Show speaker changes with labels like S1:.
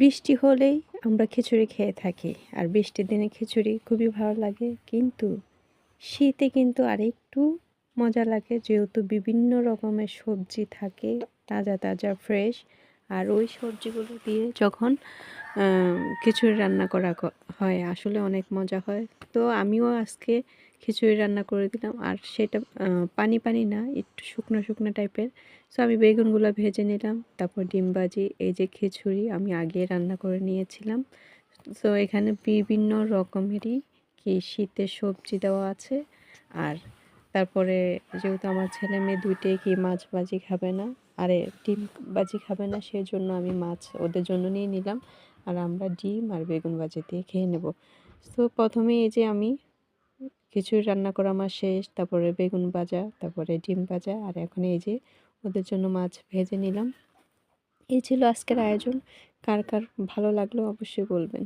S1: বৃষ্টি হলেই আমরা খিচুড়ি খেয়ে থাকি আর বৃষ্টির দিনে খিচুড়ি খুবই ভালো লাগে, কিন্তু শীতে কিন্তু আরেকটু মজা লাগে, যেহেতু বিভিন্ন রকমের সবজি থাকে, তাজা তাজা ফ্রেশ। আর ওই সবজিগুলো দিয়ে যখন খিচুড়ি রান্না করা হয় আসলে অনেক মজা হয়। তো আমিও আজকে খিচুড়ি রান্না করে দিলাম, আর সেটা পানি পানি না, একটু শুকনো শুকনো টাইপের। সো আমি বেগুনগুলো ভেজে নিলাম, তারপর ডিম ভাজি, এই যে খিচুড়ি আমি আগে রান্না করে নিয়েছিলাম। সো এখানে বিভিন্ন রকমেরই শীতের সবজি দেওয়া আছে। আর তারপরে যেহেতু আমার ছেলে মেয়ে দুইটাই মাছ ভাজি খাবে না, আরে ডিম ভাজি খাবে না, সেজন্য আমি মাছ ওদের জন্য নিয়ে নিলাম, আর আমরা ডিম আর বেগুন ভাজি দিয়ে খেয়ে নেব। তো প্রথমে এই যে আমি খিচুড়ি রান্না করা আমার শেষ, তারপরে বেগুন ভাজা, তারপরে ডিম ভাজা, আর এখন এই যে ওদের জন্য মাছ ভেজে নিলাম। এই ছিল আজকের আয়োজন। কার কার ভালো লাগলো অবশ্যই বলবেন।